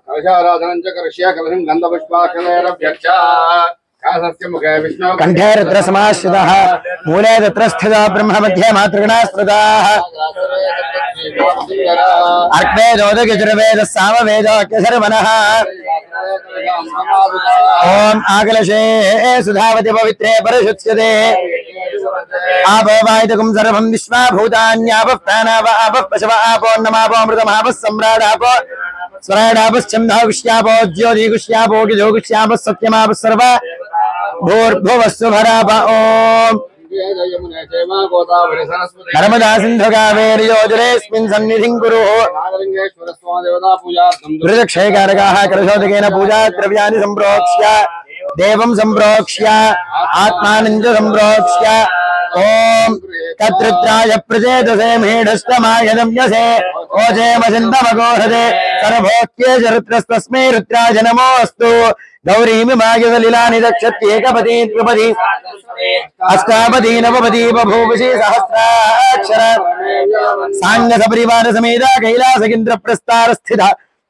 कलशाराधनं च करिष्ये कलशं गन्धपुष्पाक्षरैरभ्यक्षा कंठे रुद्र समाश्रितः मूले तत्र स्थितो ब्रह्म मध्ये मातृगणा स्मृताः अर्क्वेदोदगिजुर्वेदः सामवेदोऽज्ञशर्मणः ओम आकलशे सुधावति पवित्रे परिशुच्यते आपो वायुतकं सर्वं विश्वा भूतान्यापः प्राणावापः पशव आपो अन्नमापोऽमृतमापः सम्राडापो स्वराडापश्चन्दागुष्यापो ज्योतिगुष्यापो गिजोगुष्यापः सत्यमापः सर्व भूर्भुवस्सुभराप ओम नर्मदा सिंधु कावेरी योजनेऽस्मिन् सन्निधिं कुरु ऋक्षयकारकाः कलशोदकेन पूजा द्रव्याणि सम्प्रोक्ष्य देवं सम्प्रोक्ष्य आत्मानं च सम्प्रोक्ष्य ओम तत्रुद्राय प्रचेतसे मेढस्तमाय दम्यसे ओजेमसिन्दमगोहदे सर्वोक्ये च रुद्रस्तस्मै रुद्राय नमोऽस्तु गौरीमिमायुधलिलानि दक्षत्येकपदी द्विपदी अष्टापदी नवपदी बभूवशी सहस्राक्षर सांग सपरिवार समेता कैलासगिन्द्र प्रस्तार स्थित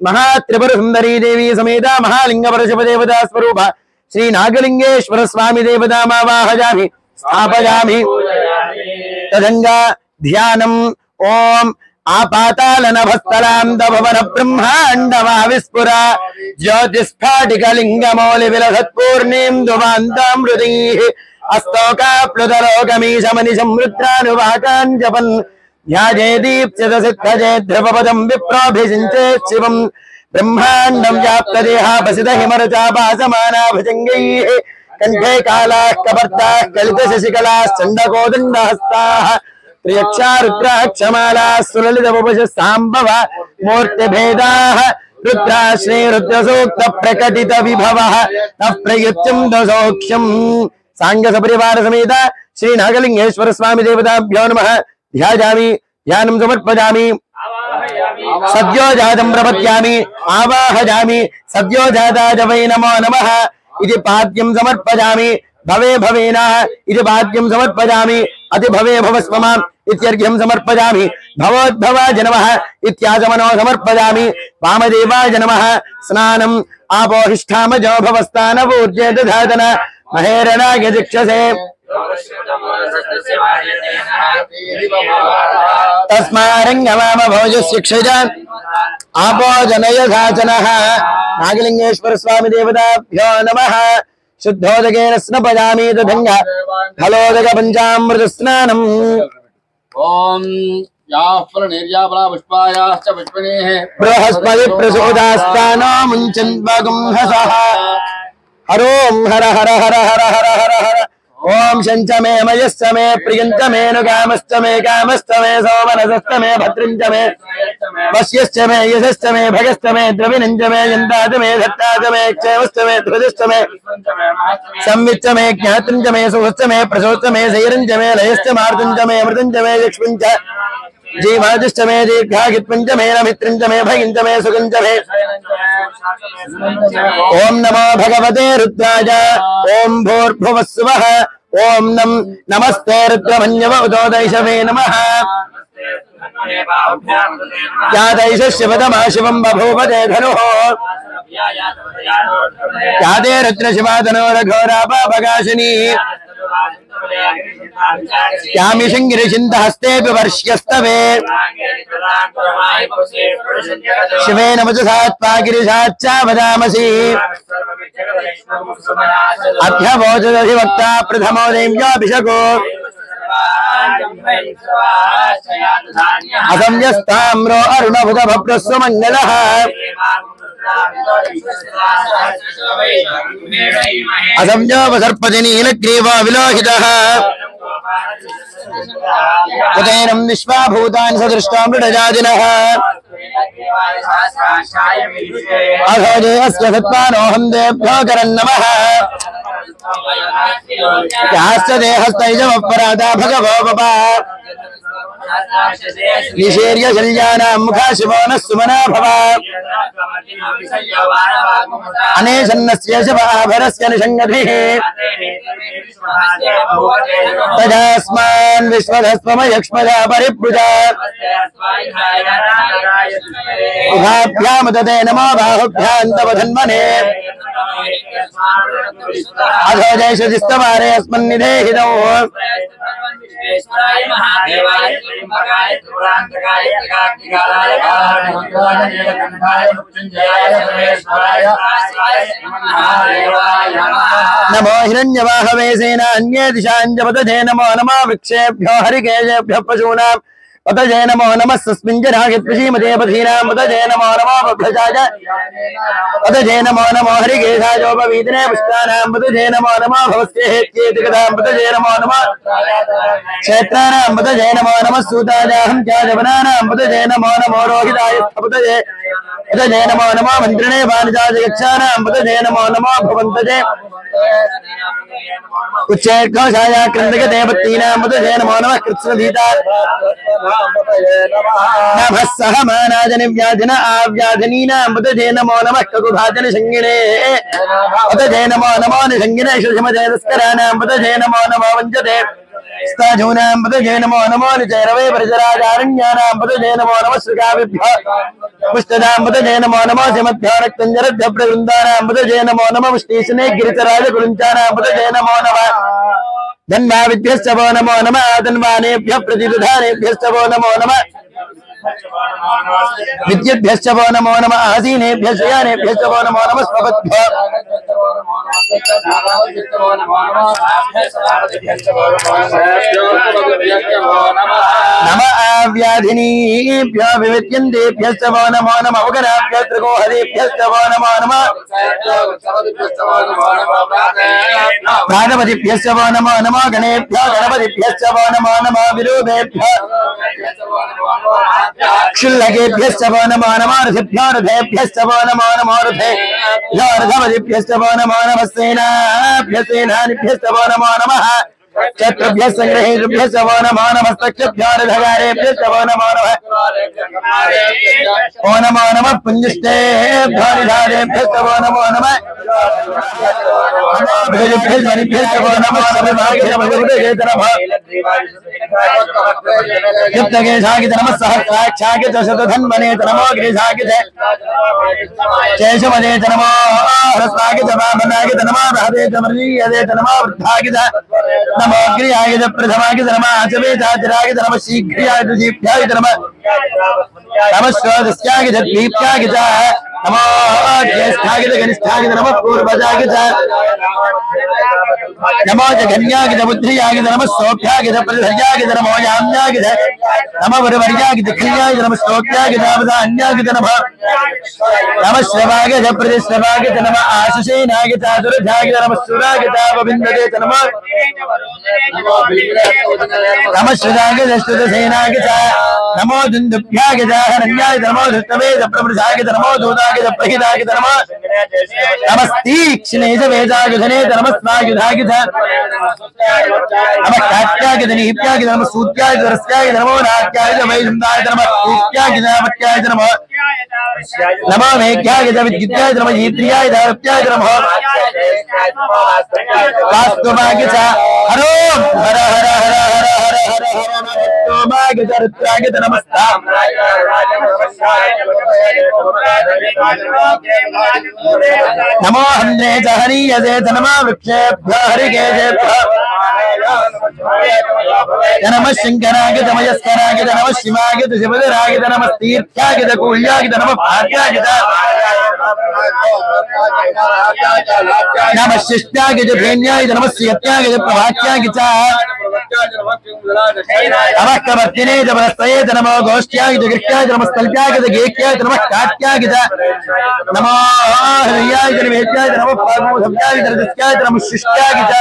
महात्रिपुर सुंदरी देवी समेता महालिंग परशुभ देवता स्वरूप श्री नागलिंगेश्वर स्वामी देवता मावाहयामि स्थापयामि तदंगा ध्यानम ओम आपातालनभस्तलां भवन ब्रह्मांडमाविस्फुर ज्योतिस्फाटिकलिंगमौलि विलसत्पूर्णीं दुवान्तामृतिः अस्तोकाप्लुतलोकमीशमनिशं रुद्रानुवाकान् जपन् ध्यायेदीप्स्यत सिद्धये ध्रुवपदं विप्रोऽभिषिञ्चेत् शिवम् ब्रह्माण्डं व्याप्तदेहापसित हिमरचापासमाना भुजङ्गैः कण्ठे कालाः कपर्ताः कलितशशिकलाश्चण्डकोदण्डहस्ताः त्र्यक्षा रुद्राक्षमाला सुललितवपुषस्ताम्बव मूर्तिभेदाः रुद्राश्री रुद्रसूक्त प्रकटित विभवः तः प्रयुच्यं दशोक्ष्यम् सांग सपरिवार समेत श्री नागलिंगेश्वर स्वामी देवताभ्यो नमः ध्यायामि ध्यानं समर्पयामि सद्यो जातं प्रपद्यामि आवाहयामि सद्यो जाताय वै नमो नमः इति पाद्यं समर्पयामि भवे भवेन इति पाद्यं समर्पयामि अति भवे भवस्ममाम् इत्यर्घ्यं समर्पयामि भवोद्भवाय नमः इत्याचमनो समर्पयामि वामदेवाय नमः स्नानम् आपोहिष्ठामजो भवस्थानपूर्जे दधातन महेरणाय दिक्षसे तस्मारङ्गमाम भोजस्य क्षज आपो जनयधाचनः नागलिंगेश्वर स्वामी देवताभ्यो नमः शुद्धोदकेन स्नपयामि तदङ्ग फलोदक पंचामृत स्नानम् ओम पुष्पायाश्च पुष्पिणीः बृहस्पति प्रसोदास्तानो मुञ्चन्वगुं हसः हरों हर हर हर हर हर हर हर ओम शंच मे मयश्च मे प्रियञ्च मे नुकामश्च मे कामश्च मे सोमनसश्च मे भद्रञ्च मे वश्यश्च मे यशश्च मे भगश्च मे द्रविणञ्च मे यन्ताच मे धत्ताच मे क्षेमश्च मे ध्वजश्च मे संविच्च मे ज्ञातञ्च मे सुहश्च मे प्रसोश्च मे शैरञ्च मे लयश्च मार्तञ्च मे अमृतञ्च मे यक्ष्मञ्च जीवादिश्च मे दीर्घागित्वञ्च मे नमित्रञ्च मे भगिञ्च मे सुगञ्च मे ओम नमो भगवते रुद्राय ओम भूर्भुवस्सुवः ओम नमस्ते रुद्रमन्यवोदैशवे नमः यादैशस्य पदमा शिवं बभूवते धनुः यादे रुद्रशिवाधनोरघोरापापगाशिनी यामि शृङ्गिरिचिन्दहस्तेऽपि वर्ष्यस्तवे शिवेन वचसात्मा गिरिशाच्चा वदामसि अभ्यवोचदधिवक्ता प्रथमो देव्याभिषको असंयस्ताम्रो अरुणभुतभप्रस्व मङ्गलः असंयोपसर्पति नीलग्रीवा विलोहितः उदैनं विश्वाभूतानि सदृष्टा मृडजादिनः अथोजे अस्य सत्त्वानोऽहं देभ्यो करन्नमः याश्च देहस्तैजमपराधा भगवो पपा निशेर्य शल्यानां मुखा शिवोनः सुमना भव अनेशन्नस्य शवाभरस्य निषङ्गतिः तदास्मान् विश्वधस्वमयक्ष्मजा परिभुजा उभाभ्यामुदते नमो बाहुभ्यां तव धन्वने अधो जयशजिस्तवारे अस्मन्निधेहितौ नमो हिरण्यवाहवे सेनान्ये दिशाञ्जपतये नमो नमः वृक्षेभ्यो हरिकेशेभ्यः पशूनां पतये नमो नमः सस्मिञ्जरागित्पशीमते पथीनां पतये नमो नमः बभ्रजाय पतये नमो नमो हरिकेशायोपवीतिने पुष्टानां पतये नमो नमः भवस्येहेत्येतिकदां पतये नमो नमः क्षेत्राणां पतये नमो नमः सूताजाहं त्याजवनानां पतये नमो नमो रोहिताय पतये नमो नमः मन्त्रिणे वाणिजाजयक्षाणां पतये नमो नमः भवन्तजे उच्चैर्घोषाया क्रन्दकदेवतीनां पतये नमो नमः कृत्स्नधीता नमः सहमानाजनिव्याधिन आव्याधिनीनां पतये नमो नमः ककुभाजनशङ्गिने पतये नमो नमो निषङ्गिने शुषमजयस्कराणां पतये नमो नमो वञ्जते स्ताजूनां पतये नमो नमो निचैरवे परिचराजारण्यानां पतये नमो नमः श्रीकाव्यभ्यः पुष्टदां पतये नमो नमः सिमभ्यो रक्तञ्जरभ्यः प्रवृन्दानां पतये नमो नमः पुष्टीशने गिरिचराजकुरुञ्चानां पतये नमो नमः धन्वाविभ्यश्च वो नमो नमः धन्वानेभ्यः प्रतिदुधानेभ्यश्च वो नमो नमः विद्युद्भ्यश्च वो नमो नमः आसीनेभ्यः शयानेभ्यश्च वो नमो नमः स्वपद्भ्यः नमः आव्याधिनीभ्यः विविद्यन्तेभ्यश्च वो नमो नमः उगराभ्यः त्रिगोहरेभ्यश्च वो नमो नमः प्राणपतिभ्यश्च वो नमो नमः गणेभ्यः गणपतिभ्यश्च वो नमो नमः विरूपेभ्यः क्षुल्लकेभ्यश्च वो नमो नमः रथेभ्यो रथेभ्यश्च वो नमो नमो रथेभ्यो रथपतिभ्यश्च वो नमो नमः सेनाभ्यः सेनानिभ्यश्च वो नमो नमः क्षत्रुभ्यः सङ्ग्रहेभ्यश्च वो नमो नमः स्तक्षभ्यो रथगारेभ्यश्च वो नमो नमः ओ नमो नमः पुञ्जिष्टेभ्यो निधारेभ्यश्च वो नमो नमः भृगभ्यश्च वो नमः सर्वभाग्यमभिवृद्धेत नमः युक्तकेशागित नमः सहस्राक्षागित शतधन्वनेत नमो गिरिशागित केशवदेत नमो हरस्तागित वामनागित नमः बृहदेत मर्जीयदेत नमः वृद्धागित नमो गिरियागित प्रथमागित नमः आचवेताचिरागित नमः शीघ्रियागित जीभ्यागित नमः नमः श्रोतस्यागित दीप्यागित नमो ज्येष्ठागित कनिष्ठागित नमः पूर्वजागित नमो जघन्यागित बुद्धियागित नमः सौभ्यागित प्रधर्यागित नमो याम्यागित नमः वरवर्यागित खल्यागित नमः स्तोत्यागित अवधान्यागित नमः नमः श्रवागित प्रतिश्रवागित नमः आशुषेनागित दुर्धागित नमः सुरागित अवबिन्दते नमः नमः श्रुतागित स्तुतसेनागित नमो दुन्दुभ्यागित हरण्यागित नमो धृतवेद प्रवृषागित नमो दूतागित प्रहितागित नमः नमस्तीक्ष्णे च वेदागिधनेत नमः स्नागिधागित नमः काट्यागित नीप्यागित नमः सूत्यागित रस्यागित नमो नाट्यागित वैशुन्दागित नमः सूत्यागित नामत्यागित नमः नमो मेघ्यागित विद्युत्यागित नमः जीत्र्यागित हरत्यागित नमः वास्तुमागित हरो हर हर हर हर हर हर हर मागित रुद्रागित नमस्तां नमो हन्ने च हरीयसे च नमः वृक्षेभ्यः हरिकेशेभ्यः नमः शङ्करागित मयस्करागित नमः शिवागित शिवधरागित नमः तीर्थ्यागित कूल्यागित नमः भाग्यागित नमः शिष्टागित भेन्यागित नमः श्रियत्यागित प्रभात्यागित नमः कवर्तिने च वरस्तये च नमो गोष्ठ्यागित गृह्याय च नमः स्थल्प्यागित गेक्याय च नमः काट्यागित नमो हृदयाय च निवेद्याय च नमः पागोधव्याय च रजस्याय च नमः शिष्ट्यागित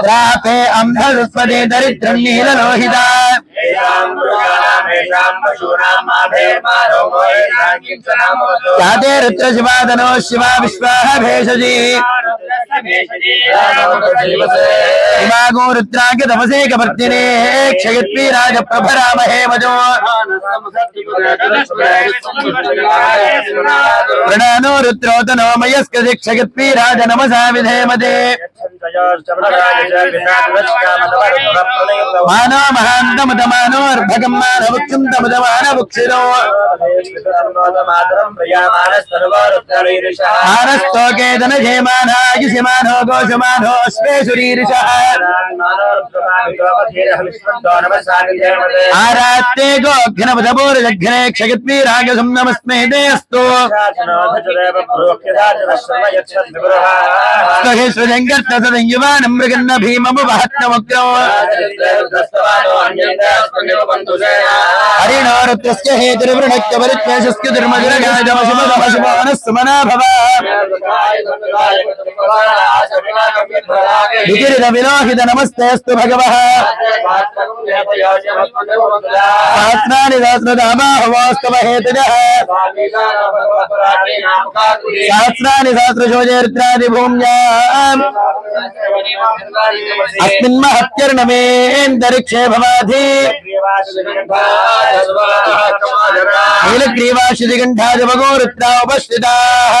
द्रापे अंधस्पदे दरिद्रं नीललोहिता याते रुद्रशिवादनो शिवा विश्वाः भेषजी इमागो रुद्राग्य तपसे कपर्तिने क्षयत्वीराज प्रभरामहे वजो प्रणनो रुद्रोतनो मयस्कदि क्षयत्वीराज नमसा विधेमते मानो महान्तमतमानोर्भगं मानवुक्षं तमतमानवुक्षिरो आनस्तोके धनजेमानायुषमानो गोषमानो स्वेशुरीरिषः आरात्ते गोघ्नपदपूर्जघ्ने क्षयत्वीरागसं नमस्मे ते अस्तु स्वजङ्गर्तसंयुवानं मृगन्न भीममुपहत्नमुग्रो हरिणो रुद्रस्य हेतुर्वृणक्य परित्यजस्क्य दुर्मधुरगाजमशुभशुभमनस्सुमना भव विकिरितविलोहित नमस्तेऽस्तु भगवः सहस्राणि सहस्रधामाहवोऽस्तव हेतुजः सहस्राणि सहस्रशोजरुद्रादिभूम्याम् अस्मिन् महत्यर्णमेऽन्तरिक्षे भवाधि नीलग्रीवाश्रिगण्ठाजभगो रुद्रा उपस्थिताः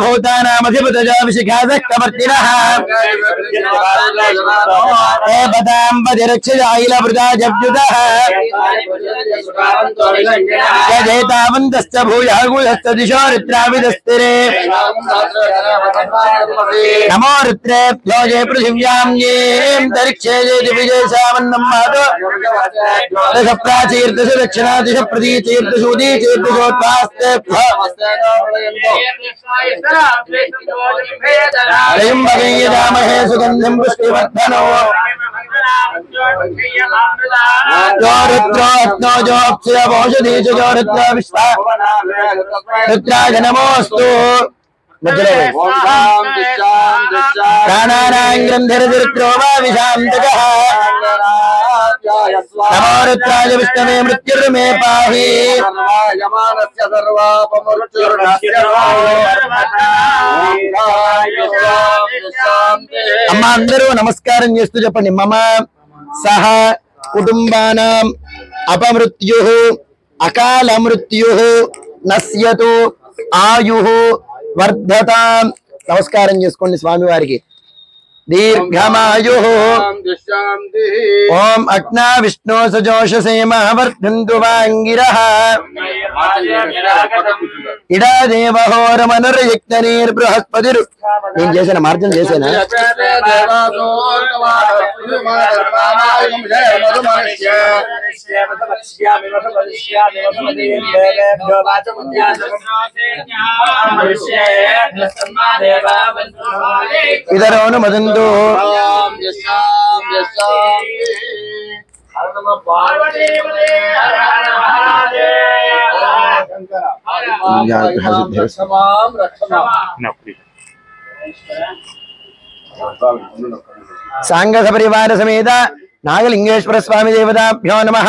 भूतानामधिपतजाभिषिखासः कवर्तिनः पदाम्बतिरक्षजाहिलवृताजव्युतः यजेतावन्तश्च भूयः गुहश्च दिशो रुद्राविदस्तिरे नमो रुद्रेभ्यो ये पृथिव्यां येऽन्तरिक्षे ये दिविजयसामन्नं मातो दश प्राचीर्दश दक्षिणा दश प्रतीचीर्दशोदीचीर्दशोद्भास्तेभ्यो त्र्यम्बकं यजामहे सुगन्धिं पुष्टिवर्धनो जो रुद्रो अग्नो जो अक्षयवोषधी जो रुद्रो विश्वा रुद्राय नमोऽस्तु प्राणानां ग्रन्थिरतिरुद्रो वा विशान्तकः नमो रुद्राय विष्णवे मृत्युर्मे पाहि అమ్మ అందరూ నమస్కారం చేస్తూ చెప్పండి మమ సహ కుటుంబానాం అపమృత్యుః అకాల మృత్యుః నశ్యతు ఆయుః వర్ధతాం నమస్కారం చేసుకోండి స్వామి వారికి దీర్ఘమాయుః ఓం అగ్నా విష్ణు సజోషసేమ వర్ధంతు వాంగిరః ఇడా దేవహోరమనుర్యక్తనీర్ బృహస్పతిరు నేను చేసిన మార్గం చేసేనా ఇదరోను మదందు सांग सपरिवार समेत नागलिंगेश्वर स्वामी देवताभ्यो नमः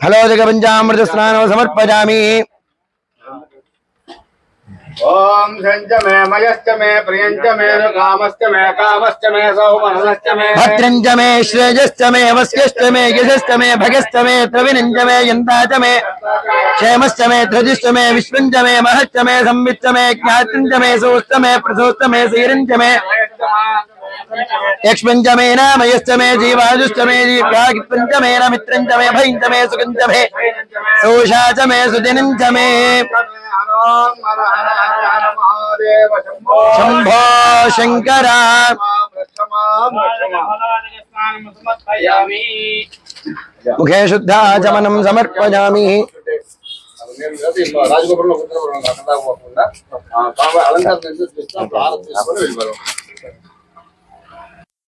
फलोदक पंचामृत स्नानो समर्पयामि ओम संच मे मयश्च मे प्रियंच मे कामश्च मे सौमनश्च मे भद्रंच मे श्रेयश्च मे वस्यश्च मे यशश्च मे भगश्च मे त्रविनंच मे यन्ताच मे क्षेमश्च मे ध्रुजिश्च मे विश्वंच मे महश्च मे संविच्च मे ज्ञातिंच मे सोश्च मे प्रसोश्च मे सीरंच मे यक्ष्मंच मे नामयश्च मे जीवाजुश्च मे दीर्घागित्वंच मे मित्रंच मे भयंच मे सुखंच मे सोषाच मे सुदिनंच मे शंभो शंकर मुखे शुद्धाचमनं समर्पयामि రాజగోపురంలో కూర్చోకుండా అలంకారం తీసుకొని వెళ్ళిపోయారు.